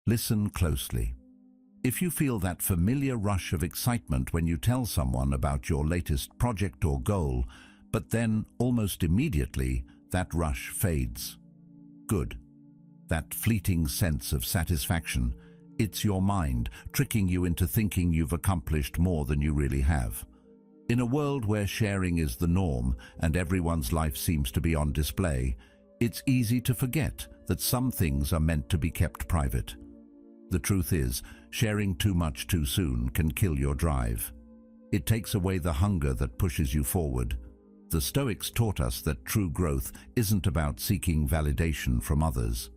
Listen closely. If you feel that familiar rush of excitement when you tell someone about your latest project or goal, but then, almost immediately, that rush fades. Good. That fleeting sense of satisfaction, it's your mind tricking you into thinking you've accomplished more than you really have. In a world where sharing is the norm and everyone's life seems to be on display, it's easy to forget that some things are meant to be kept private. The truth is, sharing too much too soon can kill your drive. It takes away the hunger that pushes you forward. The Stoics taught us that true growth isn't about seeking validation from others.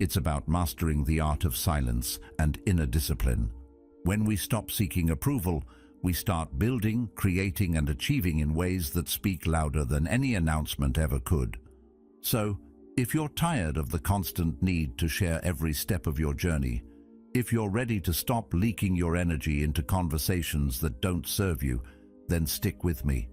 It's about mastering the art of silence and inner discipline. When we stop seeking approval, we start building, creating, and achieving in ways that speak louder than any announcement ever could. So, if you're tired of the constant need to share every step of your journey, if you're ready to stop leaking your energy into conversations that don't serve you, then stick with me.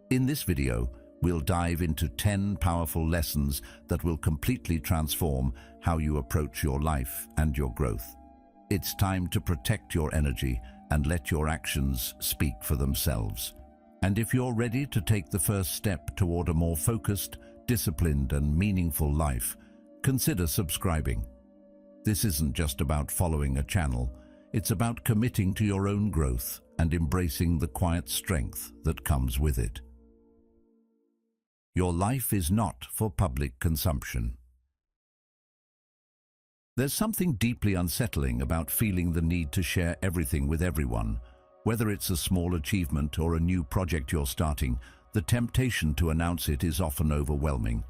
In this video, we'll dive into 10 powerful lessons that will completely transform how you approach your life and your growth. It's time to protect your energy and let your actions speak for themselves. And if you're ready to take the first step toward a more focused, disciplined, and meaningful life, consider subscribing. This isn't just about following a channel, it's about committing to your own growth and embracing the quiet strength that comes with it. Your life is not for public consumption. There's something deeply unsettling about feeling the need to share everything with everyone. Whether it's a small achievement or a new project you're starting, the temptation to announce it is often overwhelming.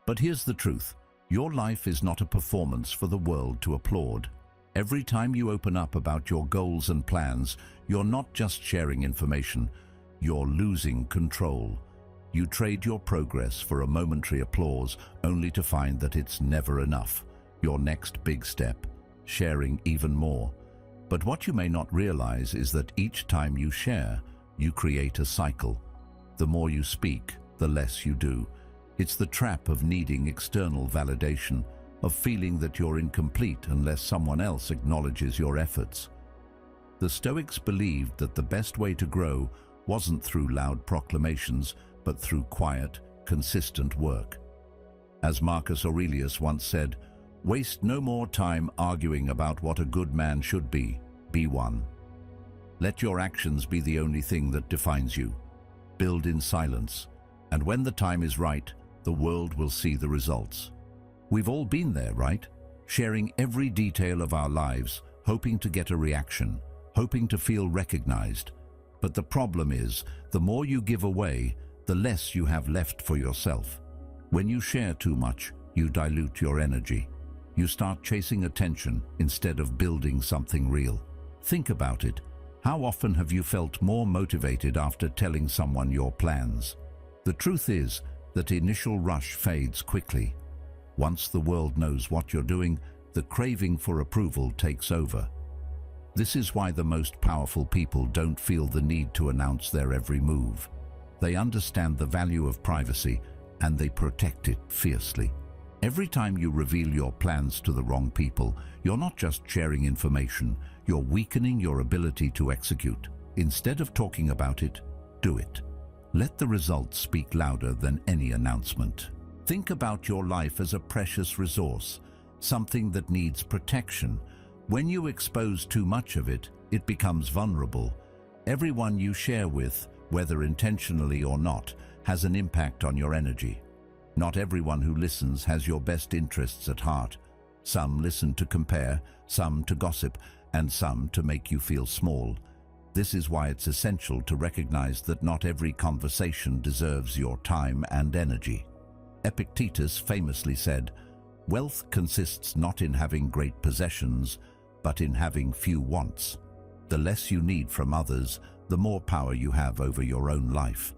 But here's the truth. Your life is not a performance for the world to applaud. Every time you open up about your goals and plans, you're not just sharing information, you're losing control. You trade your progress for a momentary applause only to find that it's never enough. Your next big step, sharing even more. But what you may not realize is that each time you share, you create a cycle. The more you speak, the less you do. It's the trap of needing external validation, of feeling that you're incomplete unless someone else acknowledges your efforts. The Stoics believed that the best way to grow wasn't through loud proclamations, but through quiet, consistent work. As Marcus Aurelius once said, "Waste no more time arguing about what a good man should be one. Let your actions be the only thing that defines you. Build in silence, and when the time is right, the world will see the results." We've all been there, right? Sharing every detail of our lives, hoping to get a reaction, hoping to feel recognized. But the problem is, the more you give away, the less you have left for yourself. When you share too much, you dilute your energy. You start chasing attention instead of building something real. Think about it. How often have you felt more motivated after telling someone your plans? The truth is that initial rush fades quickly. Once the world knows what you're doing, the craving for approval takes over. This is why the most powerful people don't feel the need to announce their every move. They understand the value of privacy and they protect it fiercely. Every time you reveal your plans to the wrong people, you're not just sharing information, you're weakening your ability to execute. Instead of talking about it, do it. Let the results speak louder than any announcement. Think about your life as a precious resource, something that needs protection. When you expose too much of it, it becomes vulnerable. Everyone you share with, whether intentionally or not, has an impact on your energy. Not everyone who listens has your best interests at heart. Some listen to compare, some to gossip, and some to make you feel small. This is why it's essential to recognize that not every conversation deserves your time and energy. Epictetus famously said, "Wealth consists not in having great possessions, but in having few wants." The less you need from others, the more power you have over your own life.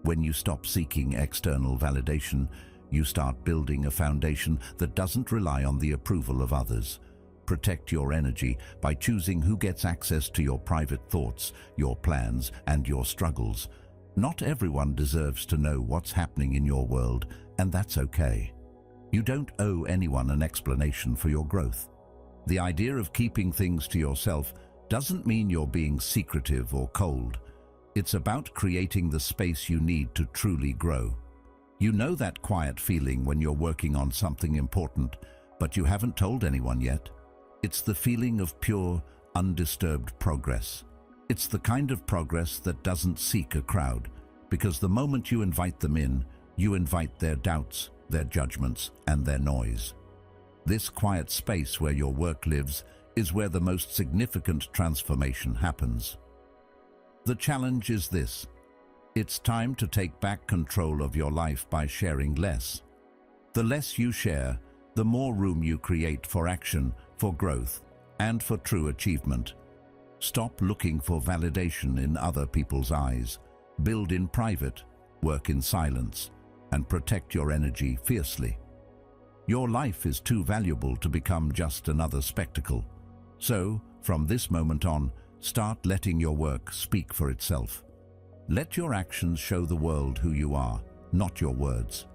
When you stop seeking external validation, you start building a foundation that doesn't rely on the approval of others. Protect your energy by choosing who gets access to your private thoughts, your plans, and your struggles. Not everyone deserves to know what's happening in your world, and that's okay. You don't owe anyone an explanation for your growth. The idea of keeping things to yourself doesn't mean you're being secretive or cold. It's about creating the space you need to truly grow. You know that quiet feeling when you're working on something important, but you haven't told anyone yet? It's the feeling of pure, undisturbed progress. It's the kind of progress that doesn't seek a crowd, because the moment you invite them in, you invite their doubts, their judgments, and their noise. This quiet space where your work lives is where the most significant transformation happens. The challenge is this: it's time to take back control of your life by sharing less. The less you share, the more room you create for action, for growth, and for true achievement. Stop looking for validation in other people's eyes. Build in private, work in silence, and protect your energy fiercely. Your life is too valuable to become just another spectacle. So, from this moment on, start letting your work speak for itself. Let your actions show the world who you are, not your words.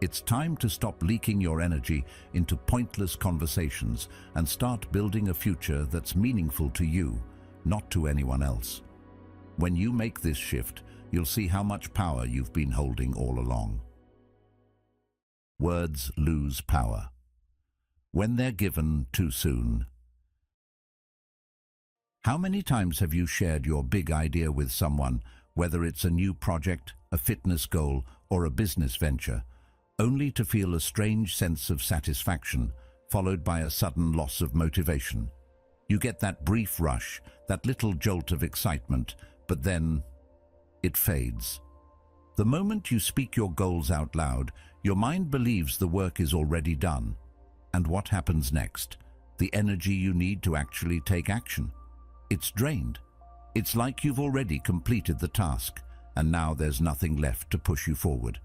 It's time to stop leaking your energy into pointless conversations and start building a future that's meaningful to you, not to anyone else. When you make this shift, you'll see how much power you've been holding all along. Words lose power when they're given too soon. How many times have you shared your big idea with someone, whether it's a new project, a fitness goal, or a business venture, only to feel a strange sense of satisfaction, followed by a sudden loss of motivation? You get that brief rush, that little jolt of excitement, but then it fades. The moment you speak your goals out loud, your mind believes the work is already done. And what happens next? The energy you need to actually take action. It's drained. It's like you've already completed the task, and now there's nothing left to push you forward.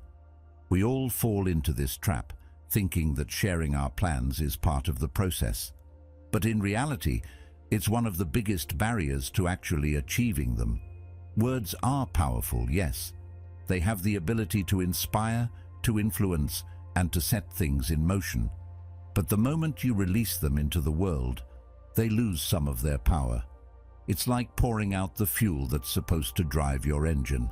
We all fall into this trap, thinking that sharing our plans is part of the process. But in reality, it's one of the biggest barriers to actually achieving them. Words are powerful, yes. They have the ability to inspire, to influence, and to set things in motion. But the moment you release them into the world, they lose some of their power. It's like pouring out the fuel that's supposed to drive your engine.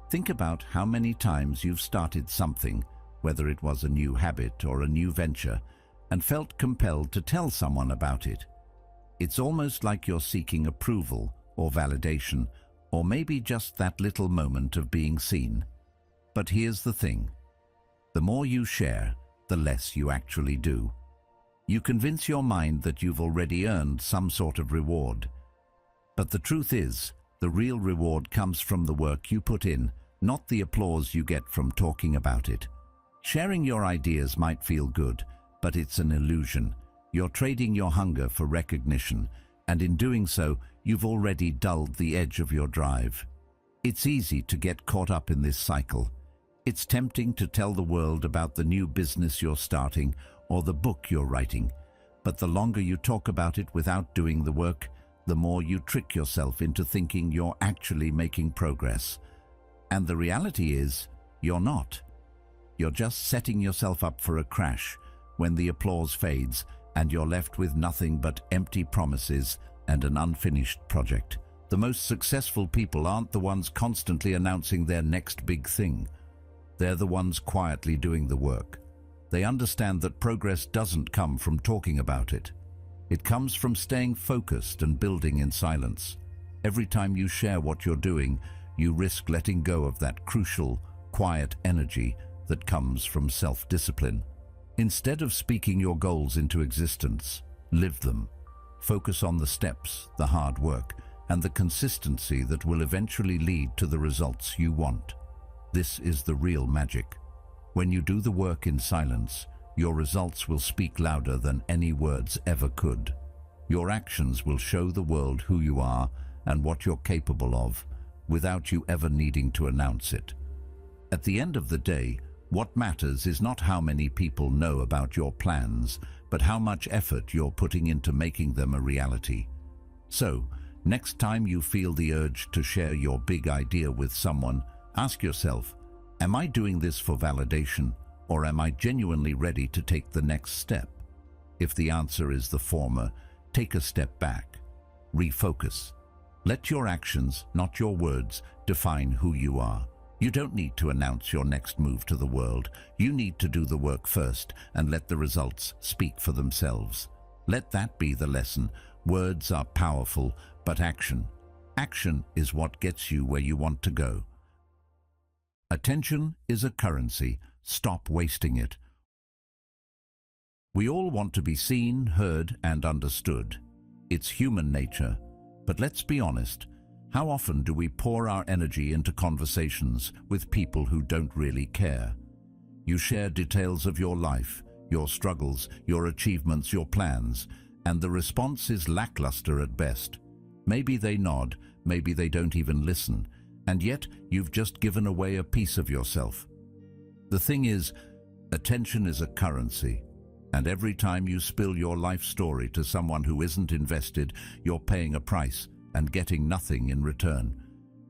Think about how many times you've started something, whether it was a new habit or a new venture, and felt compelled to tell someone about it. It's almost like you're seeking approval or validation, or maybe just that little moment of being seen. But here's the thing. The more you share, the less you actually do. You convince your mind that you've already earned some sort of reward. But the truth is, the real reward comes from the work you put in, not the applause you get from talking about it. Sharing your ideas might feel good, but it's an illusion. You're trading your hunger for recognition, and in doing so, you've already dulled the edge of your drive. It's easy to get caught up in this cycle. It's tempting to tell the world about the new business you're starting or the book you're writing, but the longer you talk about it without doing the work, the more you trick yourself into thinking you're actually making progress. And the reality is, you're not. You're just setting yourself up for a crash when the applause fades and you're left with nothing but empty promises and an unfinished project. The most successful people aren't the ones constantly announcing their next big thing. They're the ones quietly doing the work. They understand that progress doesn't come from talking about it. It comes from staying focused and building in silence. Every time you share what you're doing, you risk letting go of that crucial, quiet energy that comes from self-discipline. Instead of speaking your goals into existence, live them. Focus on the steps, the hard work, and the consistency that will eventually lead to the results you want. This is the real magic. When you do the work in silence, your results will speak louder than any words ever could. Your actions will show the world who you are and what you're capable of, without you ever needing to announce it. At the end of the day, what matters is not how many people know about your plans, but how much effort you're putting into making them a reality. So, next time you feel the urge to share your big idea with someone, ask yourself, am I doing this for validation, or am I genuinely ready to take the next step? If the answer is the former, take a step back. Refocus. Let your actions, not your words, define who you are. You don't need to announce your next move to the world. You need to do the work first and let the results speak for themselves. Let that be the lesson. Words are powerful, but action is what gets you where you want to go. Attention is a currency. Stop wasting it. We all want to be seen, heard, and understood. It's human nature. But let's be honest, how often do we pour our energy into conversations with people who don't really care? You share details of your life, your struggles, your achievements, your plans, and the response is lackluster at best. Maybe they nod, maybe they don't even listen, and yet you've just given away a piece of yourself. The thing is, attention is a currency, and every time you spill your life story to someone who isn't invested, you're paying a price and getting nothing in return.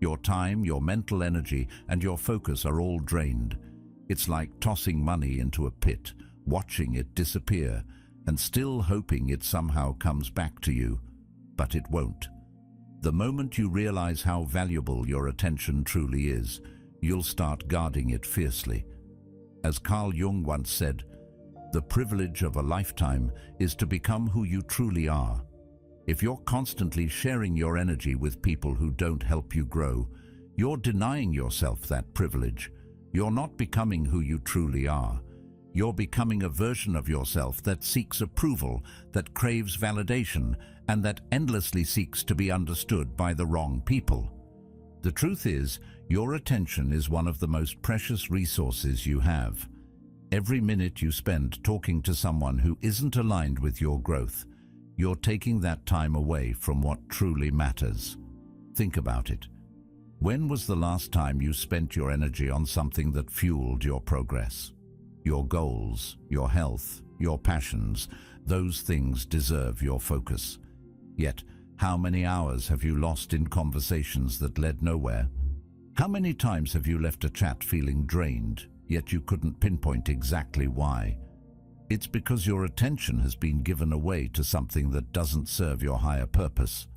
Your time, your mental energy, and your focus are all drained. It's like tossing money into a pit, watching it disappear, and still hoping it somehow comes back to you. But it won't. The moment you realize how valuable your attention truly is, you'll start guarding it fiercely. As Carl Jung once said, the privilege of a lifetime is to become who you truly are. If you're constantly sharing your energy with people who don't help you grow, you're denying yourself that privilege. You're not becoming who you truly are. You're becoming a version of yourself that seeks approval, that craves validation, and that endlessly seeks to be understood by the wrong people. The truth is, your attention is one of the most precious resources you have. Every minute you spend talking to someone who isn't aligned with your growth, you're taking that time away from what truly matters. Think about it. When was the last time you spent your energy on something that fueled your progress? Your goals, your health, your passions, those things deserve your focus. Yet, how many hours have you lost in conversations that led nowhere? How many times have you left a chat feeling drained, yet you couldn't pinpoint exactly why? It's because your attention has been given away to something that doesn't serve your higher purpose.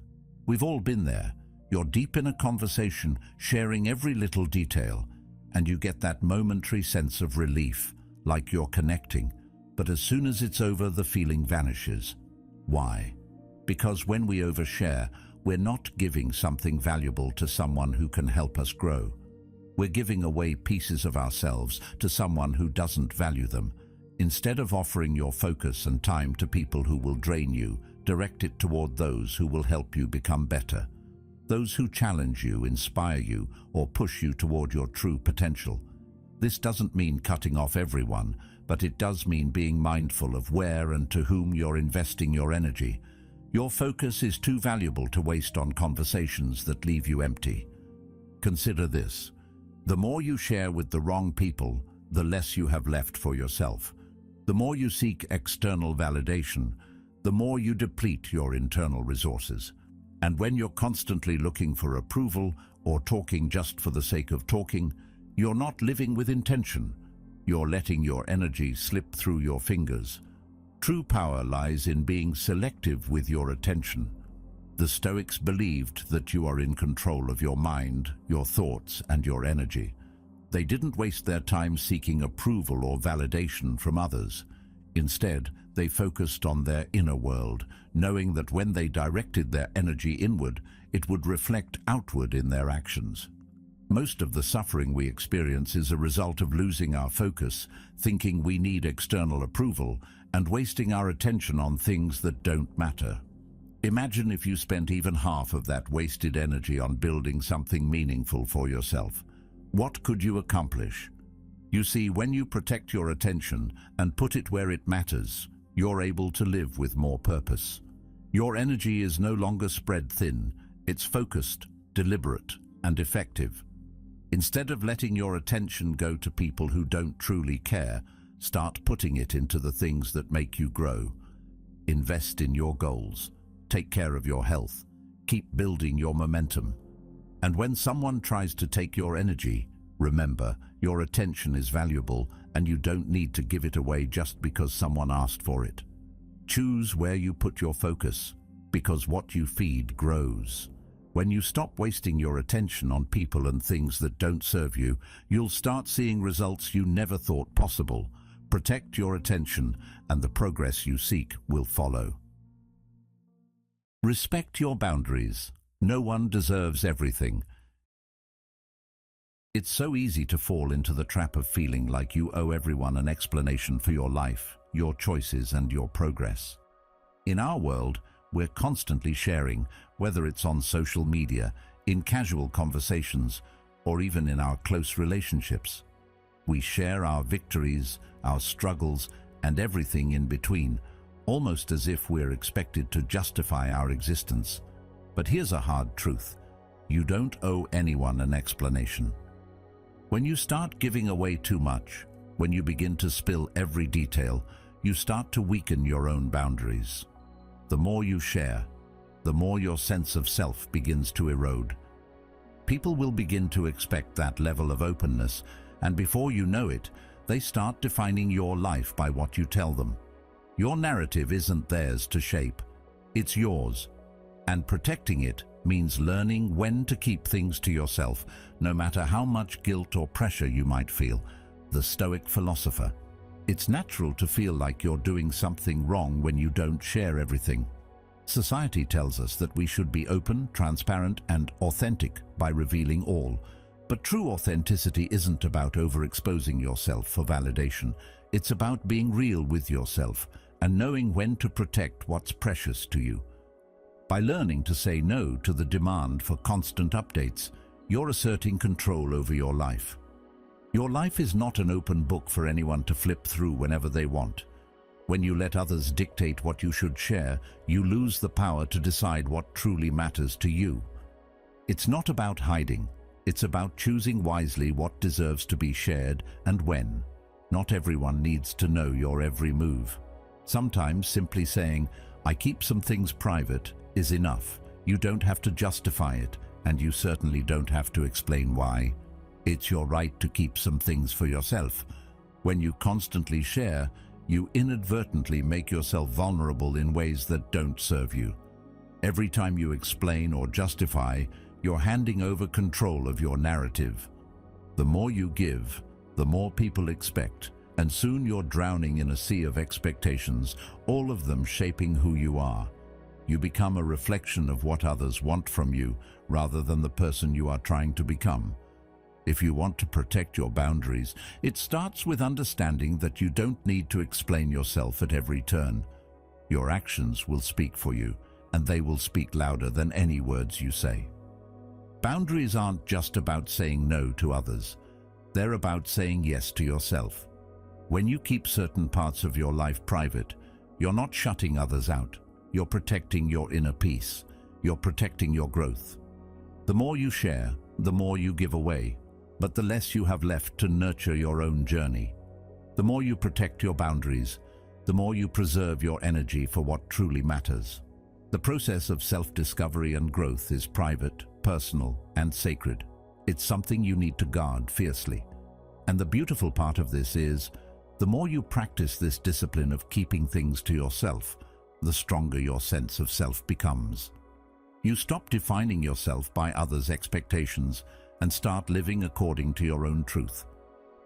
We've all been there. You're deep in a conversation, sharing every little detail, and you get that momentary sense of relief, like you're connecting. But as soon as it's over, the feeling vanishes. Why? Because when we overshare, we're not giving something valuable to someone who can help us grow. We're giving away pieces of ourselves to someone who doesn't value them. Instead of offering your focus and time to people who will drain you, direct it toward those who will help you become better. Those who challenge you, inspire you, or push you toward your true potential. This doesn't mean cutting off everyone, but it does mean being mindful of where and to whom you're investing your energy. Your focus is too valuable to waste on conversations that leave you empty. Consider this. The more you share with the wrong people, the less you have left for yourself. The more you seek external validation, the more you deplete your internal resources. And when you're constantly looking for approval or talking just for the sake of talking, you're not living with intention. You're letting your energy slip through your fingers. True power lies in being selective with your attention. The Stoics believed that you are in control of your mind, your thoughts, and your energy. They didn't waste their time seeking approval or validation from others. Instead, they focused on their inner world, knowing that when they directed their energy inward, it would reflect outward in their actions. Most of the suffering we experience is a result of losing our focus, thinking we need external approval, and wasting our attention on things that don't matter. Imagine if you spent even half of that wasted energy on building something meaningful for yourself. What could you accomplish? You see, when you protect your attention and put it where it matters, you're able to live with more purpose. Your energy is no longer spread thin. It's focused, deliberate, and effective. Instead of letting your attention go to people who don't truly care, start putting it into the things that make you grow. Invest in your goals. Take care of your health. Keep building your momentum. And when someone tries to take your energy, remember, your attention is valuable and you don't need to give it away just because someone asked for it. Choose where you put your focus, because what you feed grows. When you stop wasting your attention on people and things that don't serve you, you'll start seeing results you never thought possible. Protect your attention, and the progress you seek will follow. Respect your boundaries. No one deserves everything. It's so easy to fall into the trap of feeling like you owe everyone an explanation for your life, your choices, and your progress. In our world, we're constantly sharing, whether it's on social media, in casual conversations, or even in our close relationships. We share our victories, our struggles, and everything in between, almost as if we're expected to justify our existence. But here's a hard truth. You don't owe anyone an explanation. When you start giving away too much, when you begin to spill every detail, you start to weaken your own boundaries. The more you share, the more your sense of self begins to erode. People will begin to expect that level of openness, and before you know it, they start defining your life by what you tell them. Your narrative isn't theirs to shape, it's yours. And protecting it means learning when to keep things to yourself, no matter how much guilt or pressure you might feel. The Stoic philosopher. It's natural to feel like you're doing something wrong when you don't share everything. Society tells us that we should be open, transparent, and authentic by revealing all. But true authenticity isn't about overexposing yourself for validation. It's about being real with yourself and knowing when to protect what's precious to you. By learning to say no to the demand for constant updates, you're asserting control over your life. Your life is not an open book for anyone to flip through whenever they want. When you let others dictate what you should share, you lose the power to decide what truly matters to you. It's not about hiding. It's about choosing wisely what deserves to be shared and when. Not everyone needs to know your every move. Sometimes simply saying, "I keep some things private," is enough. You don't have to justify it, and you certainly don't have to explain why. It's your right to keep some things for yourself. When you constantly share, you inadvertently make yourself vulnerable in ways that don't serve you. Every time you explain or justify, you're handing over control of your narrative. The more you give, the more people expect, and soon you're drowning in a sea of expectations, all of them shaping who you are. You become a reflection of what others want from you, rather than the person you are trying to become. If you want to protect your boundaries, it starts with understanding that you don't need to explain yourself at every turn. Your actions will speak for you, and they will speak louder than any words you say. Boundaries aren't just about saying no to others. They're about saying yes to yourself. When you keep certain parts of your life private, you're not shutting others out. You're protecting your inner peace. You're protecting your growth. The more you share, the more you give away, but the less you have left to nurture your own journey. The more you protect your boundaries, the more you preserve your energy for what truly matters. The process of self-discovery and growth is private, personal, and sacred. It's something you need to guard fiercely. And the beautiful part of this is, the more you practice this discipline of keeping things to yourself, the stronger your sense of self becomes. You stop defining yourself by others' expectations and start living according to your own truth.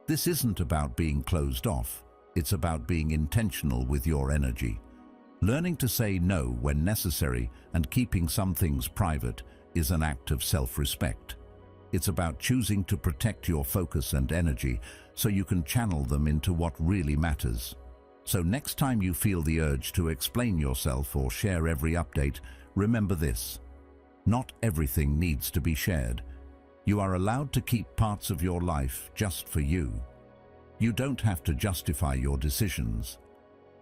This isn't about being closed off. It's about being intentional with your energy. Learning to say no when necessary and keeping some things private is an act of self-respect. It's about choosing to protect your focus and energy so you can channel them into what really matters. So next time you feel the urge to explain yourself or share every update, remember this. Not everything needs to be shared. You are allowed to keep parts of your life just for you. You don't have to justify your decisions.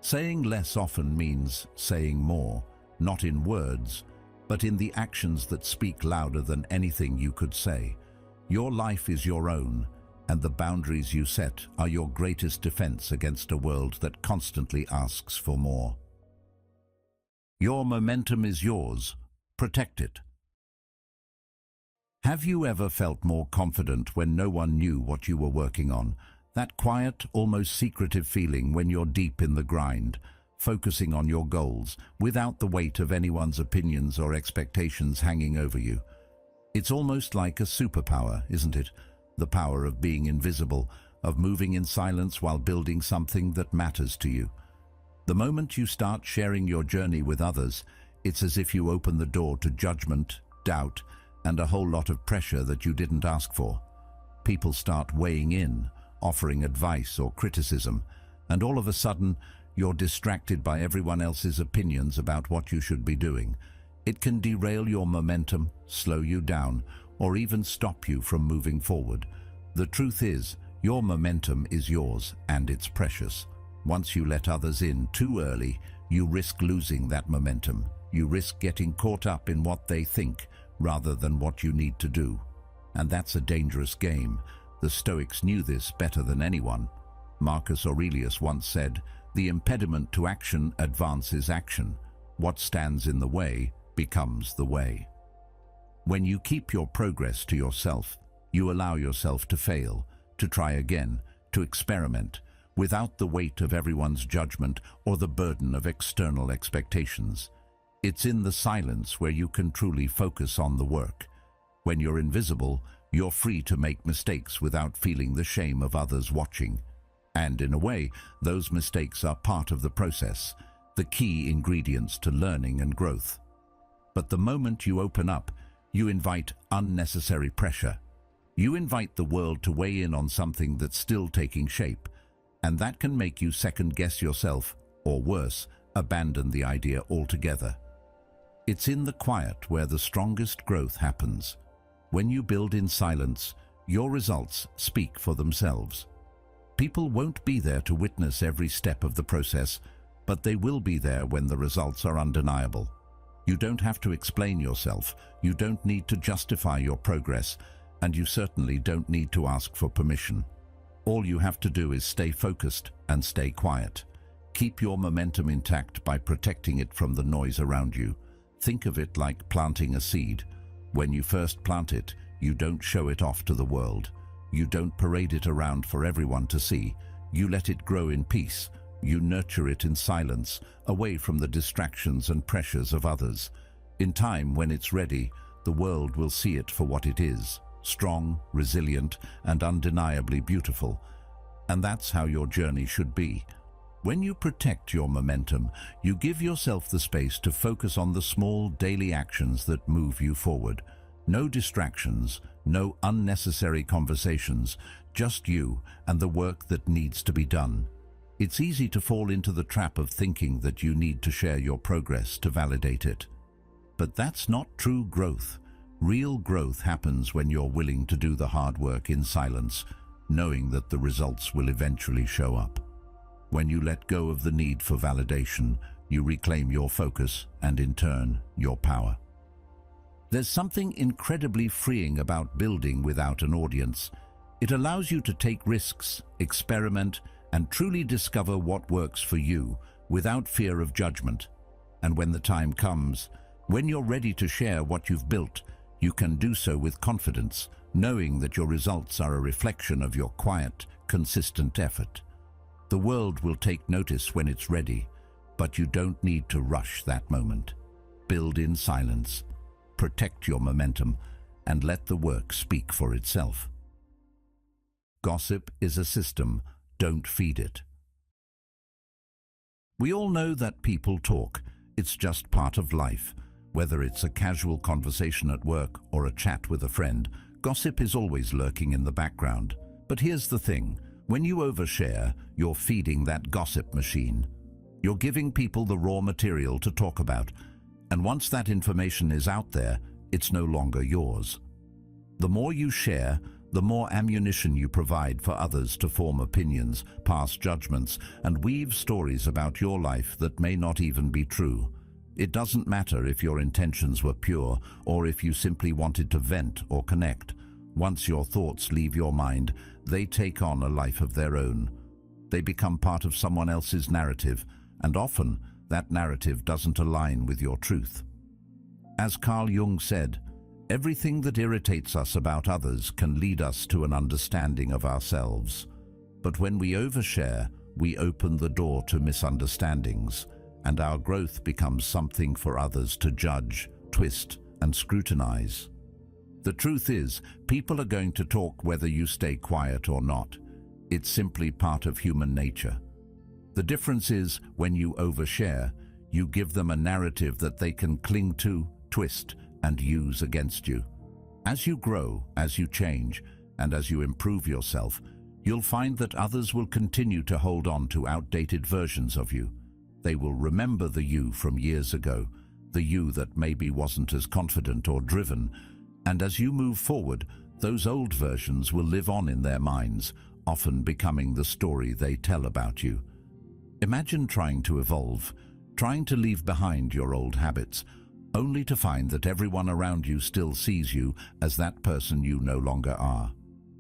Saying less often means saying more, not in words, but in the actions that speak louder than anything you could say. Your life is your own, and the boundaries you set are your greatest defense against a world that constantly asks for more. Your momentum is yours. Protect it. Have you ever felt more confident when no one knew what you were working on? That quiet, almost secretive feeling when you're deep in the grind. focusing on your goals without the weight of anyone's opinions or expectations hanging over you. It's almost like a superpower, isn't it? The power of being invisible, of moving in silence while building something that matters to you. The moment you start sharing your journey with others, it's as if you open the door to judgment, doubt, and a whole lot of pressure that you didn't ask for. People start weighing in, offering advice or criticism, and all of a sudden, you're distracted by everyone else's opinions about what you should be doing. It can derail your momentum, slow you down, or even stop you from moving forward. The truth is, your momentum is yours, and it's precious. Once you let others in too early, you risk losing that momentum. You risk getting caught up in what they think, rather than what you need to do. And that's a dangerous game. The Stoics knew this better than anyone. Marcus Aurelius once said, "The impediment to action advances action. What stands in the way becomes the way." When you keep your progress to yourself, you allow yourself to fail, to try again, to experiment, without the weight of everyone's judgment or the burden of external expectations. It's in the silence where you can truly focus on the work. When you're invisible, you're free to make mistakes without feeling the shame of others watching. And in a way, those mistakes are part of the process, the key ingredients to learning and growth. But the moment you open up, you invite unnecessary pressure. You invite the world to weigh in on something that's still taking shape, and that can make you second-guess yourself, or worse, abandon the idea altogether. It's in the quiet where the strongest growth happens. When you build in silence, your results speak for themselves. People won't be there to witness every step of the process, but they will be there when the results are undeniable. You don't have to explain yourself, you don't need to justify your progress, and you certainly don't need to ask for permission. All you have to do is stay focused and stay quiet. Keep your momentum intact by protecting it from the noise around you. Think of it like planting a seed. When you first plant it, you don't show it off to the world. You don't parade it around for everyone to see. You let it grow in peace. You nurture it in silence, away from the distractions and pressures of others. In time, when it's ready, the world will see it for what it is, strong, resilient, and undeniably beautiful. And that's how your journey should be. When you protect your momentum, you give yourself the space to focus on the small daily actions that move you forward. No distractions, no unnecessary conversations, just you and the work that needs to be done. It's easy to fall into the trap of thinking that you need to share your progress to validate it. But that's not true growth. Real growth happens when you're willing to do the hard work in silence, knowing that the results will eventually show up. When you let go of the need for validation, you reclaim your focus and, in turn, your power. There's something incredibly freeing about building without an audience. It allows you to take risks, experiment, and truly discover what works for you without fear of judgment. And when the time comes, when you're ready to share what you've built, you can do so with confidence, knowing that your results are a reflection of your quiet, consistent effort. The world will take notice when it's ready, but you don't need to rush that moment. Build in silence, protect your momentum, and let the work speak for itself. Gossip is a system, don't feed it. We all know that people talk. It's just part of life. Whether it's a casual conversation at work or a chat with a friend, gossip is always lurking in the background. But here's the thing. When you overshare, you're feeding that gossip machine. You're giving people the raw material to talk about, and once that information is out there, it's no longer yours. The more you share, the more ammunition you provide for others to form opinions, pass judgments, and weave stories about your life that may not even be true. It doesn't matter if your intentions were pure or if you simply wanted to vent or connect. Once your thoughts leave your mind, they take on a life of their own. They become part of someone else's narrative, and often that narrative doesn't align with your truth. As Carl Jung said, everything that irritates us about others can lead us to an understanding of ourselves. But when we overshare, we open the door to misunderstandings. and our growth becomes something for others to judge, twist, and scrutinize. The truth is, people are going to talk whether you stay quiet or not. It's simply part of human nature. The difference is, when you overshare, you give them a narrative that they can cling to, twist, and use against you. As you grow, as you change, and as you improve yourself, you'll find that others will continue to hold on to outdated versions of you. They will remember the you from years ago, the you that maybe wasn't as confident or driven, and as you move forward, those old versions will live on in their minds, often becoming the story they tell about you. Imagine trying to evolve, trying to leave behind your old habits, only to find that everyone around you still sees you as that person you no longer are.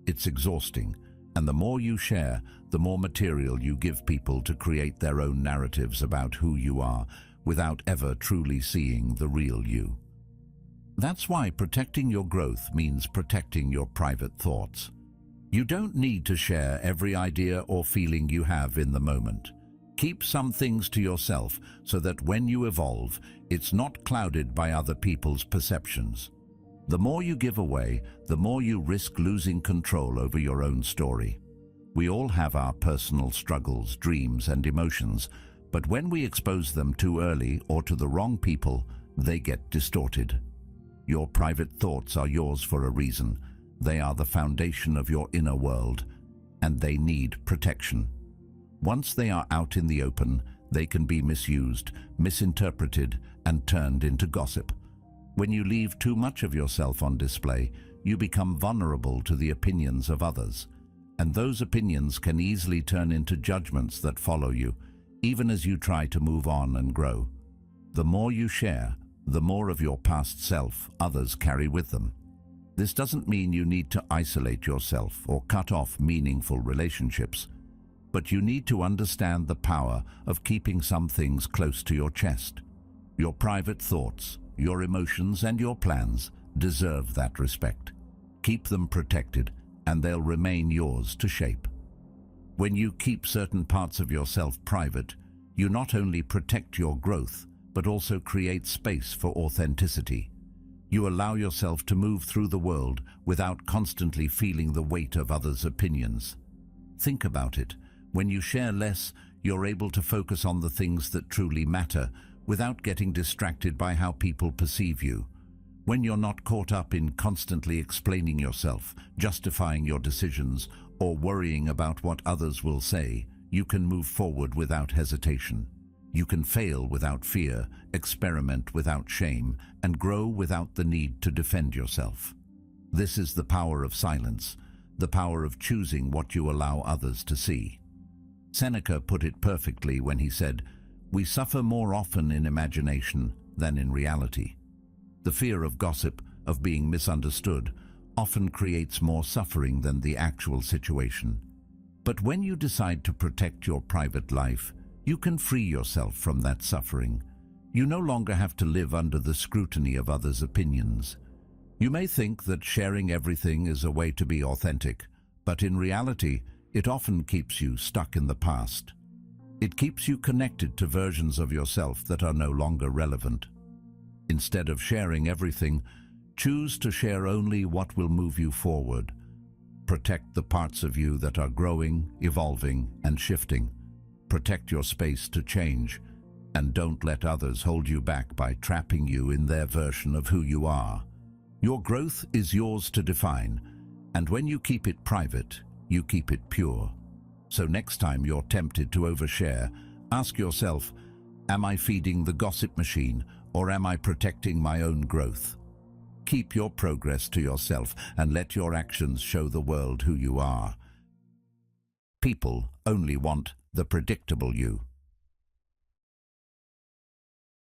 It's exhausting, and the more you share, the more material you give people to create their own narratives about who you are, without ever truly seeing the real you. That's why protecting your growth means protecting your private thoughts. You don't need to share every idea or feeling you have in the moment. Keep some things to yourself so that when you evolve, it's not clouded by other people's perceptions. The more you give away, the more you risk losing control over your own story. We all have our personal struggles, dreams, and emotions, but when we expose them too early or to the wrong people, they get distorted. Your private thoughts are yours for a reason. They are the foundation of your inner world, and they need protection. Once they are out in the open, they can be misused, misinterpreted, and turned into gossip. When you leave too much of yourself on display, you become vulnerable to the opinions of others, and those opinions can easily turn into judgments that follow you, even as you try to move on and grow. The more you share, the more of your past self others carry with them. This doesn't mean you need to isolate yourself or cut off meaningful relationships, but you need to understand the power of keeping some things close to your chest. Your private thoughts, your emotions, and your plans deserve that respect. Keep them protected, and they'll remain yours to shape. When you keep certain parts of yourself private, you not only protect your growth, but also create space for authenticity. You allow yourself to move through the world without constantly feeling the weight of others' opinions. Think about it. When you share less, you're able to focus on the things that truly matter without getting distracted by how people perceive you. When you're not caught up in constantly explaining yourself, justifying your decisions, or worrying about what others will say, you can move forward without hesitation. You can fail without fear, experiment without shame, and grow without the need to defend yourself. This is the power of silence, the power of choosing what you allow others to see. Seneca put it perfectly when he said, "We suffer more often in imagination than in reality." The fear of gossip, of being misunderstood, often creates more suffering than the actual situation. But when you decide to protect your private life, you can free yourself from that suffering. You no longer have to live under the scrutiny of others' opinions. You may think that sharing everything is a way to be authentic, but in reality, it often keeps you stuck in the past. It keeps you connected to versions of yourself that are no longer relevant. Instead of sharing everything, choose to share only what will move you forward. Protect the parts of you that are growing, evolving, and shifting. Protect your space to change, and don't let others hold you back by trapping you in their version of who you are. Your growth is yours to define, and when you keep it private, you keep it pure. So next time you're tempted to overshare, ask yourself, am I feeding the gossip machine, or am I protecting my own growth? Keep your progress to yourself and let your actions show the world who you are. People only want the predictable you.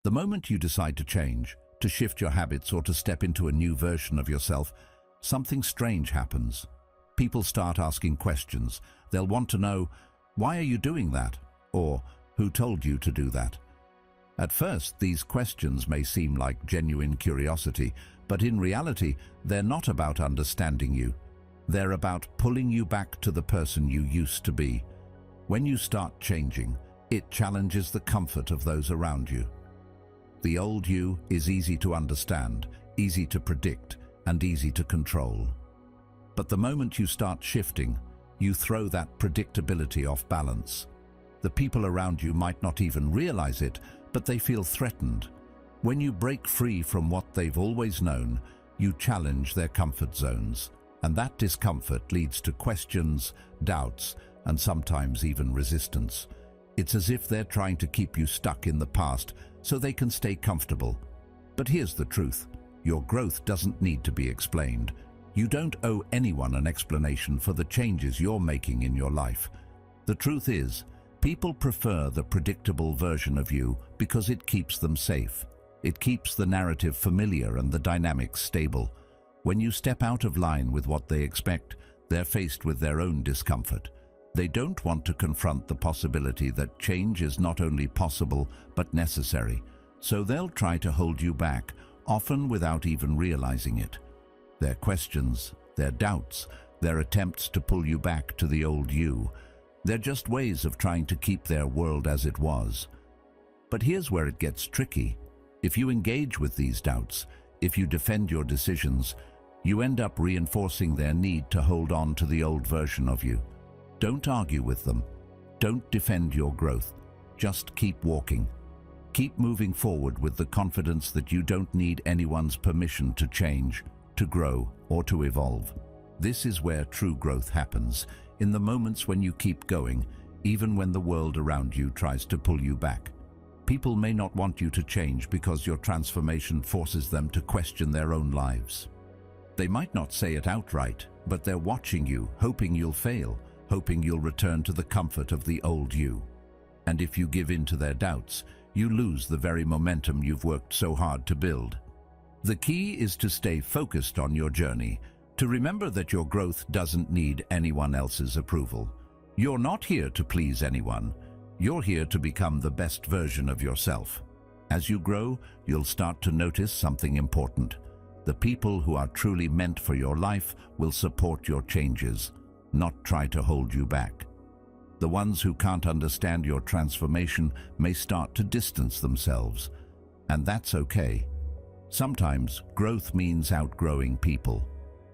The moment you decide to change, to shift your habits, or to step into a new version of yourself, something strange happens. People start asking questions. They'll want to know, why are you doing that? Or, who told you to do that? At first, these questions may seem like genuine curiosity, but in reality, they're not about understanding you. They're about pulling you back to the person you used to be. When you start changing, It challenges the comfort of those around you. The old you is easy to understand, easy to predict, and easy to control. But the moment you start shifting, you throw that predictability off balance. The people around you might not even realize it, but they feel threatened. When you break free from what they've always known, you challenge their comfort zones, and that discomfort leads to questions, doubts, and sometimes even resistance. It's as if they're trying to keep you stuck in the past so they can stay comfortable. But here's the truth. Your growth doesn't need to be explained. You don't owe anyone an explanation for the changes you're making in your life. The truth is, people prefer the predictable version of you because it keeps them safe. It keeps the narrative familiar and the dynamics stable. When you step out of line with what they expect, they're faced with their own discomfort. They don't want to confront the possibility that change is not only possible but necessary, so they'll try to hold you back, often without even realizing it. Their questions, their doubts, their attempts to pull you back to the old you, they're just ways of trying to keep their world as it was. But here's where it gets tricky. If you engage with these doubts, if you defend your decisions, you end up reinforcing their need to hold on to the old version of you. Don't argue with them. Don't defend your growth. Just keep walking. Keep moving forward with the confidence that you don't need anyone's permission to change, to grow, or to evolve. This is where true growth happens, in the moments when you keep going, even when the world around you tries to pull you back. People may not want you to change because your transformation forces them to question their own lives. They might not say it outright, but they're watching you, hoping you'll fail, hoping you'll return to the comfort of the old you. And if you give in to their doubts, you lose the very momentum you've worked so hard to build. The key is to stay focused on your journey, to remember that your growth doesn't need anyone else's approval. You're not here to please anyone. You're here to become the best version of yourself. As you grow, you'll start to notice something important. The people who are truly meant for your life will support your changes, not try to hold you back. The ones who can't understand your transformation may start to distance themselves, and that's okay. Sometimes growth means outgrowing people.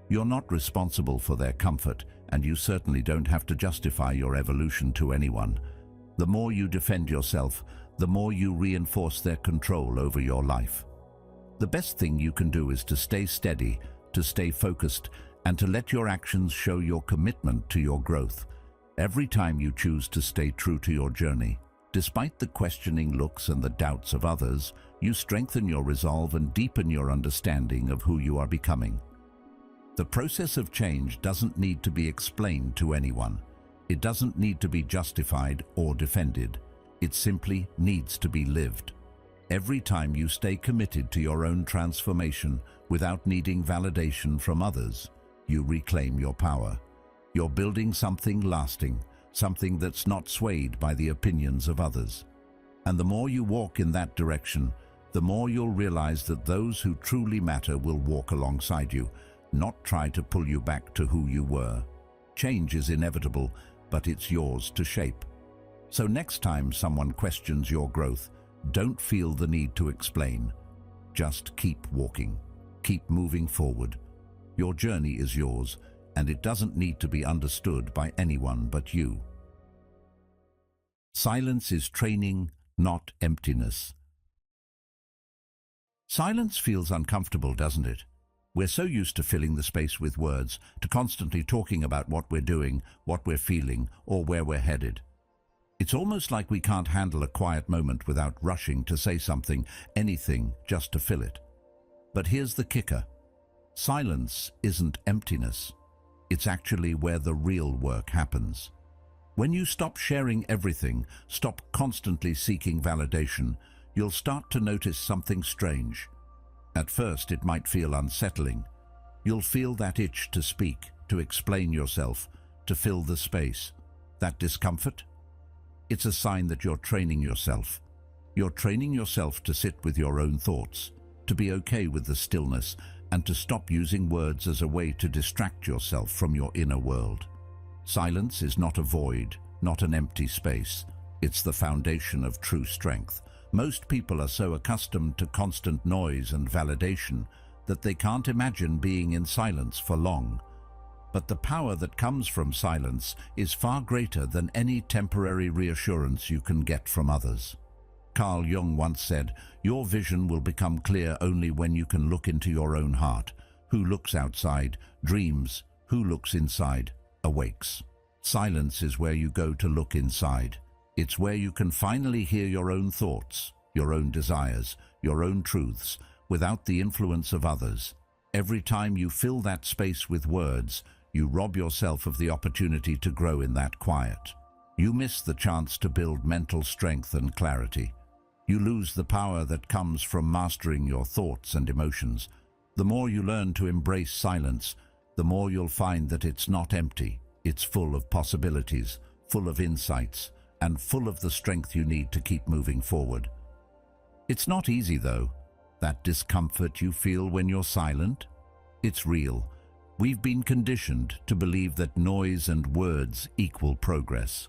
You're not responsible for their comfort, and you certainly don't have to justify your evolution to anyone. The more you defend yourself, the more you reinforce their control over your life. The best thing you can do is to stay steady, to stay focused, and to let your actions show your commitment to your growth. Every time you choose to stay true to your journey, despite the questioning looks and the doubts of others, you strengthen your resolve and deepen your understanding of who you are becoming. The process of change doesn't need to be explained to anyone. It doesn't need to be justified or defended. It simply needs to be lived. Every time you stay committed to your own transformation without needing validation from others, you reclaim your power. You're building something lasting, something that's not swayed by the opinions of others. And the more you walk in that direction, the more you'll realize that those who truly matter will walk alongside you, not try to pull you back to who you were. Change is inevitable, but it's yours to shape. So next time someone questions your growth, don't feel the need to explain. Just keep walking. Keep moving forward. Your journey is yours, and it doesn't need to be understood by anyone but you. Silence is training, not emptiness. Silence feels uncomfortable, doesn't it? We're so used to filling the space with words, to constantly talking about what we're doing, what we're feeling, or where we're headed. It's almost like we can't handle a quiet moment without rushing to say something, anything, just to fill it. But here's the kicker. Silence isn't emptiness. It's actually where the real work happens. When you stop sharing everything, stop constantly seeking validation, you'll start to notice something strange. At first, it might feel unsettling. You'll feel that itch to speak, to explain yourself, to fill the space. That discomfort? It's a sign that you're training yourself. You're training yourself to sit with your own thoughts, to be okay with the stillness, and to stop using words as a way to distract yourself from your inner world. Silence is not a void, not an empty space. It's the foundation of true strength. Most people are so accustomed to constant noise and validation that they can't imagine being in silence for long. But the power that comes from silence is far greater than any temporary reassurance you can get from others. Carl Jung once said, "Your vision will become clear only when you can look into your own heart. Who looks outside dreams, who looks inside awakes." Silence is where you go to look inside. It's where you can finally hear your own thoughts, your own desires, your own truths, without the influence of others. Every time you fill that space with words, you rob yourself of the opportunity to grow in that quiet. You miss the chance to build mental strength and clarity. You lose the power that comes from mastering your thoughts and emotions. The more you learn to embrace silence, the more you'll find that it's not empty. It's full of possibilities, full of insights, and full of the strength you need to keep moving forward. It's not easy, though. That discomfort you feel when you're silent, it's real. We've been conditioned to believe that noise and words equal progress.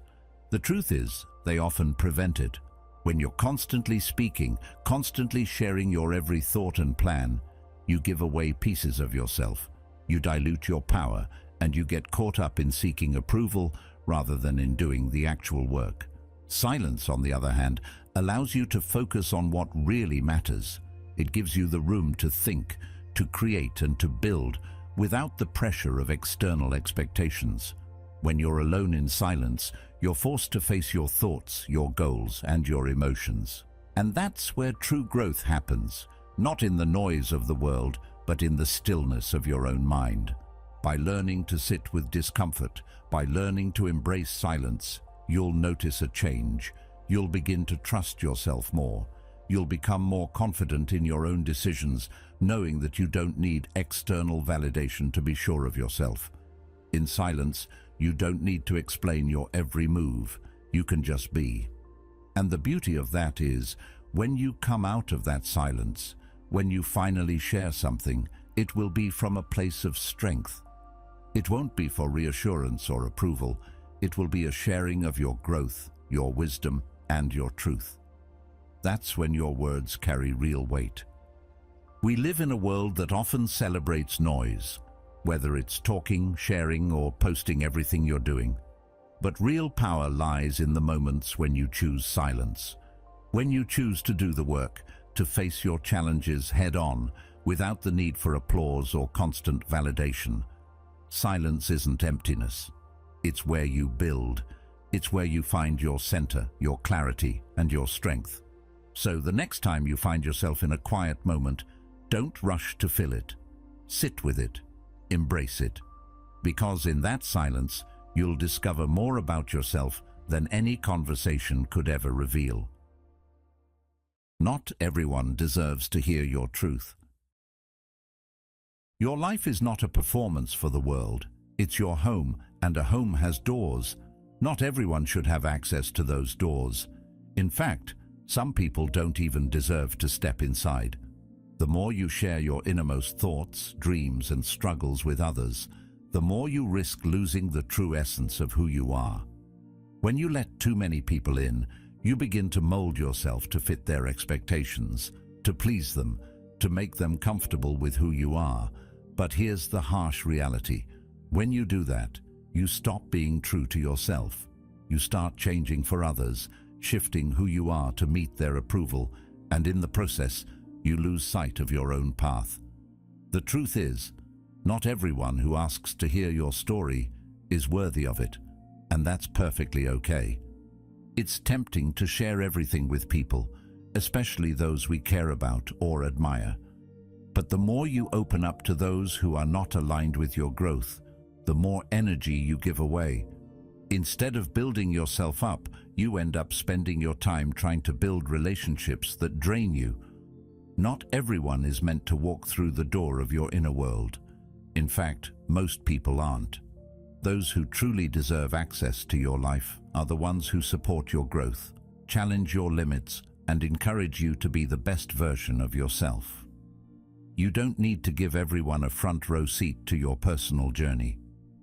The truth is, they often prevent it. When you're constantly speaking, constantly sharing your every thought and plan, you give away pieces of yourself. You dilute your power, and you get caught up in seeking approval rather than in doing the actual work. Silence, on the other hand, allows you to focus on what really matters. It gives you the room to think, to create, and to build without the pressure of external expectations. When you're alone in silence, you're forced to face your thoughts, your goals, and your emotions. And that's where true growth happens, not in the noise of the world, but in the stillness of your own mind. By learning to sit with discomfort, by learning to embrace silence, you'll notice a change. You'll begin to trust yourself more. You'll become more confident in your own decisions, knowing that you don't need external validation to be sure of yourself. In silence, you don't need to explain your every move. You can just be. And the beauty of that is, when you come out of that silence, when you finally share something, it will be from a place of strength. It won't be for reassurance or approval. It will be a sharing of your growth, your wisdom, and your truth. That's when your words carry real weight. We live in a world that often celebrates noise, whether it's talking, sharing, or posting everything you're doing. But real power lies in the moments when you choose silence. When you choose to do the work, to face your challenges head-on, without the need for applause or constant validation. Silence isn't emptiness. It's where you build. It's where you find your center, your clarity, and your strength. So the next time you find yourself in a quiet moment, don't rush to fill it. Sit with it. Embrace it. Because in that silence, you'll discover more about yourself than any conversation could ever reveal. Not everyone deserves to hear your truth. Your life is not a performance for the world. It's your home, and a home has doors. Not everyone should have access to those doors. In fact, some people don't even deserve to step inside. The more you share your innermost thoughts, dreams, and struggles with others, the more you risk losing the true essence of who you are. When you let too many people in, you begin to mold yourself to fit their expectations, to please them, to make them comfortable with who you are. But here's the harsh reality. When you do that, you stop being true to yourself. You start changing for others, shifting who you are to meet their approval, and in the process, you lose sight of your own path. The truth is, not everyone who asks to hear your story is worthy of it, and that's perfectly okay. It's tempting to share everything with people, especially those we care about or admire. But the more you open up to those who are not aligned with your growth, the more energy you give away. Instead of building yourself up, you end up spending your time trying to build relationships that drain you. Not everyone is meant to walk through the door of your inner world. In fact, most people aren't. Those who truly deserve access to your life are the ones who support your growth, challenge your limits, and encourage you to be the best version of yourself. You don't need to give everyone a front row seat to your personal journey.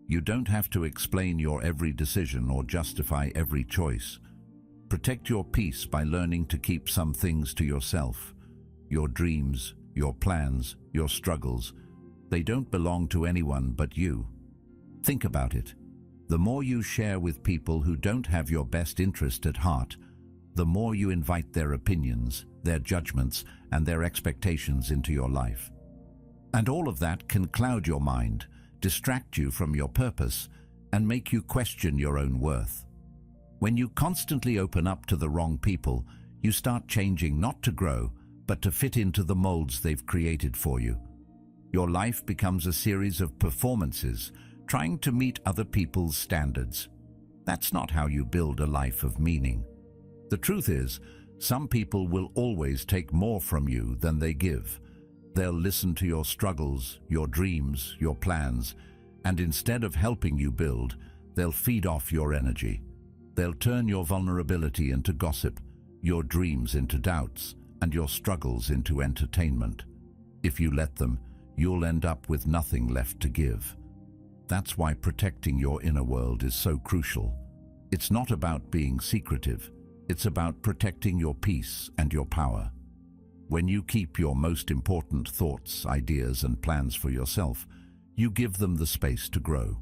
You don't have to explain your every decision or justify every choice. Protect your peace by learning to keep some things to yourself. Your dreams, your plans, your struggles, they don't belong to anyone but you. Think about it. The more you share with people who don't have your best interest at heart, the more you invite their opinions, their judgments, and their expectations into your life. And all of that can cloud your mind, distract you from your purpose, and make you question your own worth. When you constantly open up to the wrong people, you start changing not to grow, but to fit into the molds they've created for you. Your life becomes a series of performances, trying to meet other people's standards. That's not how you build a life of meaning. The truth is, some people will always take more from you than they give. They'll listen to your struggles, your dreams, your plans, and instead of helping you build, they'll feed off your energy. They'll turn your vulnerability into gossip, your dreams into doubts, and your struggles into entertainment. If you let them, you'll end up with nothing left to give. That's why protecting your inner world is so crucial. It's not about being secretive. It's about protecting your peace and your power. When you keep your most important thoughts, ideas, and plans for yourself, you give them the space to grow.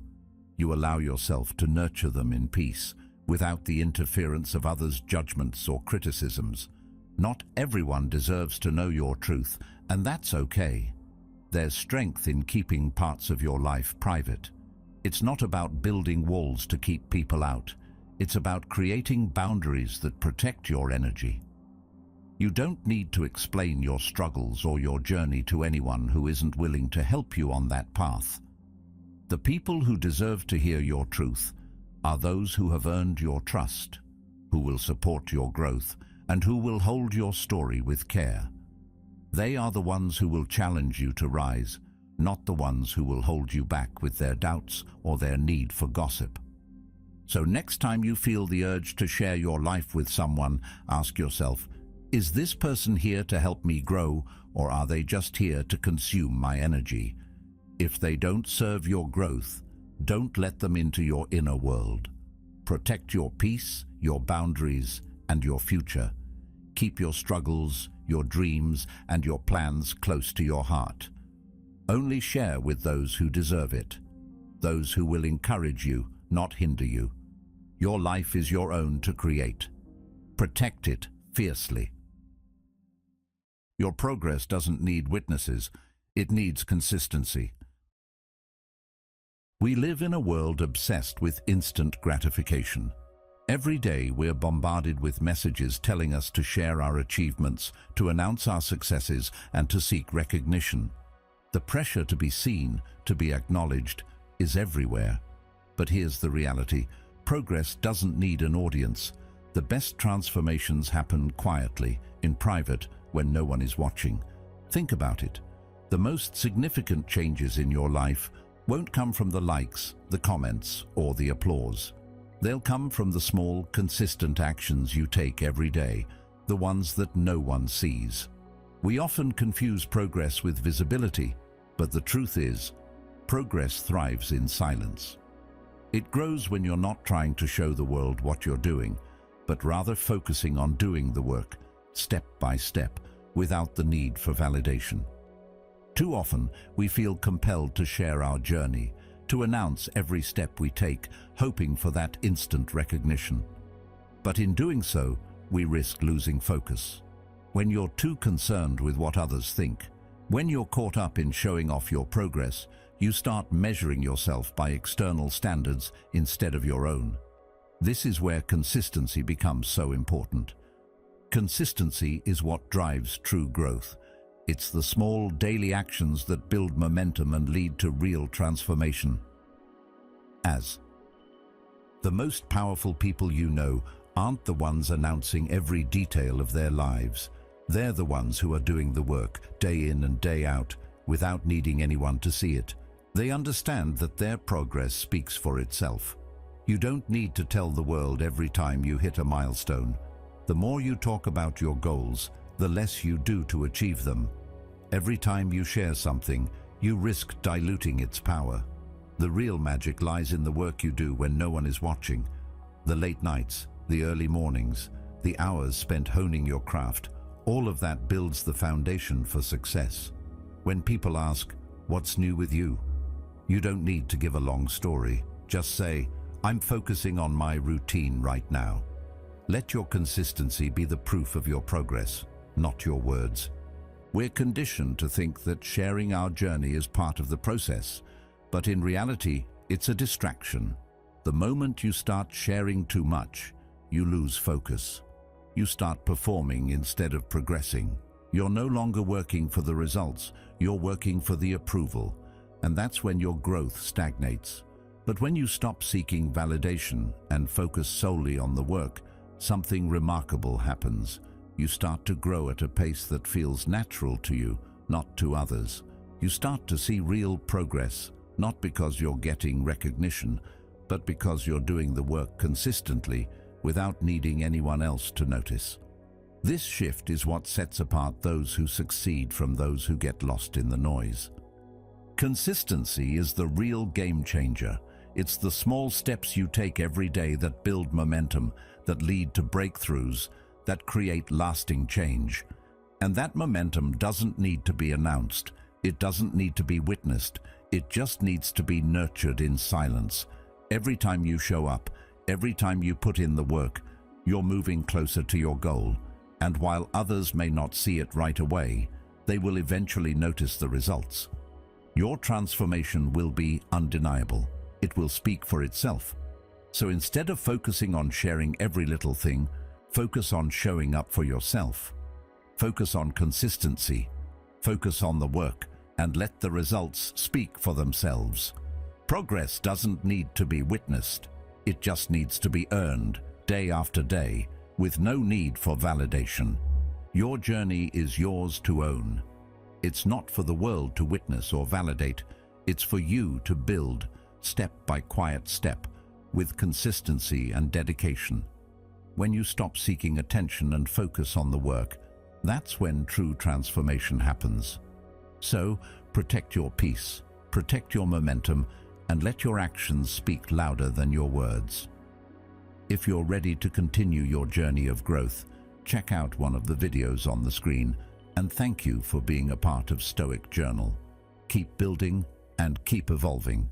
You allow yourself to nurture them in peace, without the interference of others' judgments or criticisms. Not everyone deserves to know your truth, and that's okay. There's strength in keeping parts of your life private. It's not about building walls to keep people out. It's about creating boundaries that protect your energy. You don't need to explain your struggles or your journey to anyone who isn't willing to help you on that path. The people who deserve to hear your truth are those who have earned your trust, who will support your growth, and who will hold your story with care. They are the ones who will challenge you to rise, not the ones who will hold you back with their doubts or their need for gossip. So next time you feel the urge to share your life with someone, ask yourself, is this person here to help me grow, or are they just here to consume my energy? If they don't serve your growth, don't let them into your inner world. Protect your peace, your boundaries, and your future. Keep your struggles, your dreams, and your plans close to your heart. Only share with those who deserve it, those who will encourage you, not hinder you. Your life is your own to create. Protect it fiercely. Your progress doesn't need witnesses, it needs consistency. We live in a world obsessed with instant gratification. Every day we're bombarded with messages telling us to share our achievements, to announce our successes, and to seek recognition. The pressure to be seen, to be acknowledged, is everywhere. But here's the reality. Progress doesn't need an audience. The best transformations happen quietly, in private, when no one is watching. Think about it. The most significant changes in your life won't come from the likes, the comments, or the applause. They'll come from the small, consistent actions you take every day, the ones that no one sees. We often confuse progress with visibility, but the truth is, progress thrives in silence. It grows when you're not trying to show the world what you're doing, but rather focusing on doing the work, step by step, without the need for validation. Too often, we feel compelled to share our journey, to announce every step we take, hoping for that instant recognition. But in doing so, we risk losing focus. When you're too concerned with what others think, when you're caught up in showing off your progress, you start measuring yourself by external standards instead of your own. This is where consistency becomes so important. Consistency is what drives true growth. It's the small daily actions that build momentum and lead to real transformation. As the most powerful people you know aren't the ones announcing every detail of their lives. They're the ones who are doing the work, day in and day out, without needing anyone to see it. They understand that their progress speaks for itself. You don't need to tell the world every time you hit a milestone. The more you talk about your goals, the less you do to achieve them. Every time you share something, you risk diluting its power. The real magic lies in the work you do when no one is watching. The late nights, the early mornings, the hours spent honing your craft, all of that builds the foundation for success. When people ask, "What's new with you?" you don't need to give a long story. Just say, "I'm focusing on my routine right now." Let your consistency be the proof of your progress, not your words. We're conditioned to think that sharing our journey is part of the process, but in reality, it's a distraction. The moment you start sharing too much, you lose focus. You start performing instead of progressing. You're no longer working for the results, you're working for the approval, and that's when your growth stagnates. But when you stop seeking validation and focus solely on the work, something remarkable happens. You start to grow at a pace that feels natural to you, not to others. You start to see real progress, not because you're getting recognition, but because you're doing the work consistently without needing anyone else to notice. This shift is what sets apart those who succeed from those who get lost in the noise. Consistency is the real game changer. It's the small steps you take every day that build momentum, that lead to breakthroughs, that create lasting change. And that momentum doesn't need to be announced. It doesn't need to be witnessed. It just needs to be nurtured in silence. Every time you show up, every time you put in the work, you're moving closer to your goal. And while others may not see it right away, they will eventually notice the results. Your transformation will be undeniable. It will speak for itself. So instead of focusing on sharing every little thing, focus on showing up for yourself. Focus on consistency. Focus on the work, and let the results speak for themselves. Progress doesn't need to be witnessed. It just needs to be earned, day after day, with no need for validation. Your journey is yours to own. It's not for the world to witness or validate. It's for you to build, step by quiet step, with consistency and dedication. When you stop seeking attention and focus on the work, that's when true transformation happens. So, protect your peace, protect your momentum, and let your actions speak louder than your words. If you're ready to continue your journey of growth, check out one of the videos on the screen, and thank you for being a part of Stoic Journal. Keep building and keep evolving.